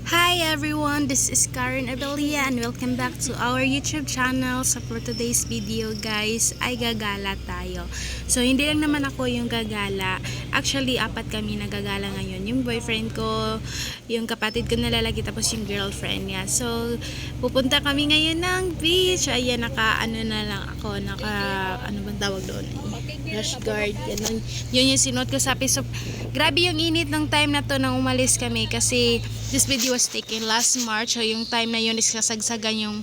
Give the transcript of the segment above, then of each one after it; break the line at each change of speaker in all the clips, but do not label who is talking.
Hi everyone, this is Karen Abelia and welcome back to our YouTube channel. So for today's video guys, ay gagala tayo. So hindi lang naman ako yung gagala. Actually, apat kami nagagala ngayon. Yung boyfriend ko, yung kapatid ko na lalaki, tapos yung girlfriend niya. So pupunta kami ngayon ng beach. Ayan, ano bang tawag doon? Rash guard. Yun yung sinuot ko sa piso. Grabe yung init ng time na to nang umalis kami kasi this video was taken last March. So yung time na yun is kasagsagan yung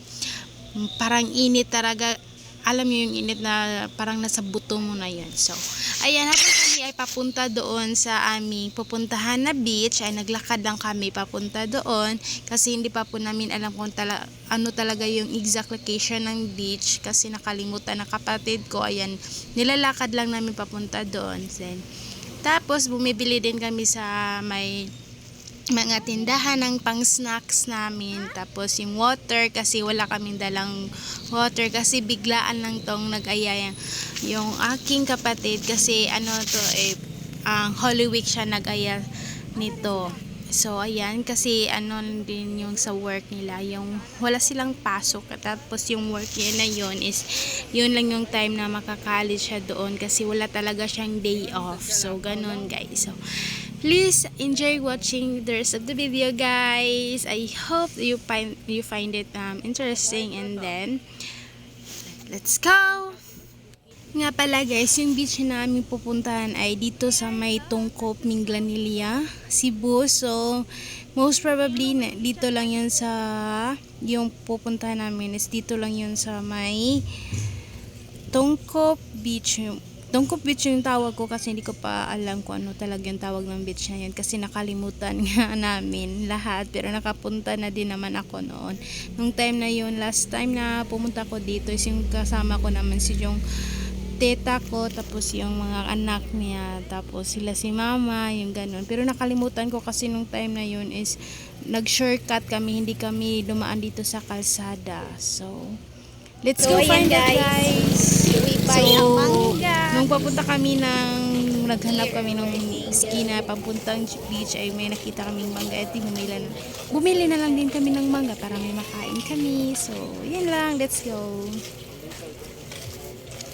parang init talaga. Alam niyo yung init na parang nasa buto mo na yun. So, ayan, habang kami ay papunta doon sa aming pupuntahan na beach, ay naglakad lang kami papunta doon kasi hindi pa po namin alam kung ano talaga yung exact location ng beach kasi nakalimutan ng kapatid ko. Ayan, nilalakad lang namin papunta doon. Then, tapos, bumibili din kami sa may mga tindahan ng pang snacks namin, tapos yung water kasi wala kaming dalang water kasi biglaan lang tong nag-aya yung aking kapatid kasi Holy Week siya nag-aya nito. So ayan, kasi din yung sa work nila, yung wala silang pasok, tapos yung work niya na yun is yun lang yung time na makakalit siya doon kasi wala talaga siyang day off. So ganun guys. So please enjoy watching the rest of the video guys. I hope you find it interesting, and then let's go. Nga pala guys, yung beach na namin pupuntahan ay dito sa may Tungkop, Minglanilla, Cebu. So most probably dito lang yun sa yung pupuntahan namin is dito lang yun sa may Tungkop Beach. Tungkop Beach yung tawag ko kasi hindi ko pa alam kung ano talaga yung tawag ng beach na yun kasi nakalimutan nga namin lahat, pero nakapunta na din naman ako noon. Nung time na yun, last time na pumunta ko dito is yung kasama ko naman si yung teta ko, tapos yung mga anak niya, tapos sila si mama, yung ganun. Pero nakalimutan ko kasi nung time na yun is nag-shortcut kami, hindi kami dumaan dito sa kalsada. So let's go find it guys. So, nung papunta kami naghanap kami ng skina papuntang beach ay may nakita kaming mangga at bumili na lang din kami ng mangga para may makain kami. So, yan lang. Let's go.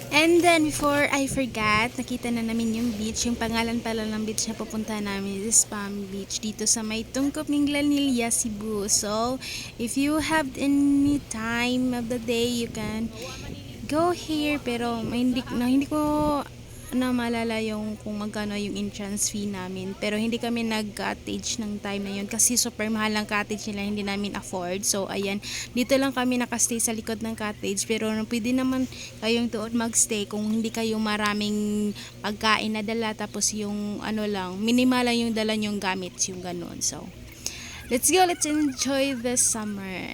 And then, before I forgot, nakita na namin yung beach. Yung pangalan pala ng beach na pupunta namin is Palm Beach dito sa may Tungkop, Minglanilla, Cebu. So, if you have any time of the day, you can go here. Pero hindi ko na malala yung kung magkano yung entrance fee namin, pero hindi kami nag-cottage ng time na yun kasi super mahal ang cottage nila, hindi namin afford. So ayan, dito lang kami nakastay sa likod ng cottage, pero pwede naman kayong doon magstay kung hindi kayo maraming pagkain na dala, tapos yung minimal lang yung dala nyong gamit, yung ganun. So let's go, let's enjoy the summer.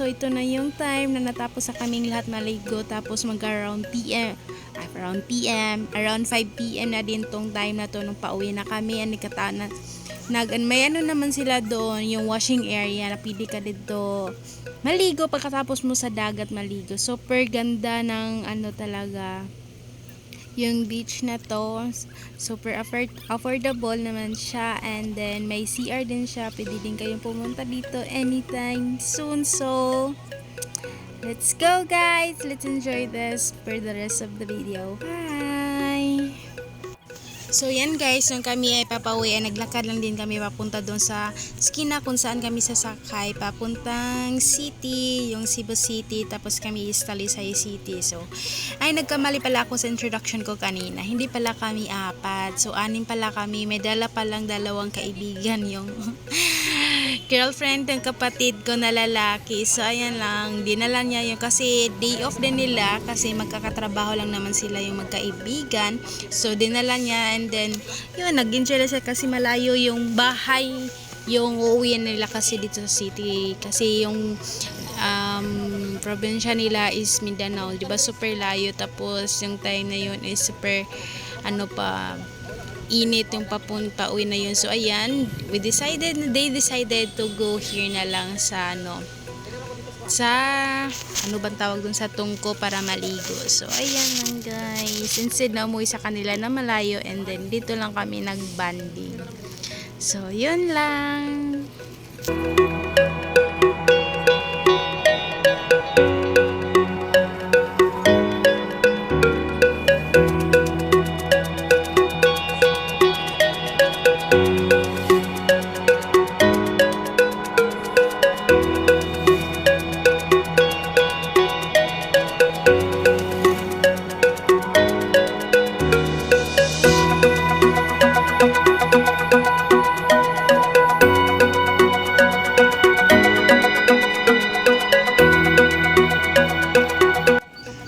So ito na yung time na natapos sa kaming lahat maligo, tapos mag-around PM. Around 5 PM na din tong time na to nung pauwi na kami. May ano naman sila doon, yung washing area na pili ka dito maligo pagkatapos mo sa dagat maligo. Super ganda ng ano talaga yung beach na to. Super affordable naman siya, and then may CR din siya. Pwede din kayong pumunta dito anytime soon. So let's go guys, let's enjoy this for the rest of the video. Bye! So yan guys, nung kami ay papauwi, naglakad lang din kami papunta doon sa skina kung saan kami sasakay papuntang city, yung Cebu City, tapos kami is Talisay City. So ay nagkamali pala ako sa introduction ko kanina, hindi pala kami 4, so 6 pala kami. May dala palang 2 kaibigan, yung girlfriend ng kapatid ko na lalaki. So ayan lang, dinala niya yung, kasi day off din nila, kasi magkakatrabaho lang naman sila yung magkaibigan. So dinala niya, and then yun, nag-enjoy siya kasi malayo yung bahay, yung uuwi nila kasi dito sa city, kasi yung probinsya nila is Mindanao, diba, super layo. Tapos yung time na yun is super init yung papunta uwi na yun. So ayan, they decided to go here na lang sa ano bang tawag dun, sa Tungko, para maligo. So ayan lang guys, instead na umuwi sa kanila na malayo, and then dito lang kami nagbanding. So yun lang.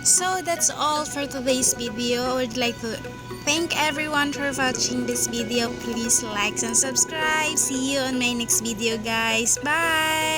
So that's all for today's video. I would like to thank everyone for watching this video. Please like and subscribe. See you on my next video guys. Bye!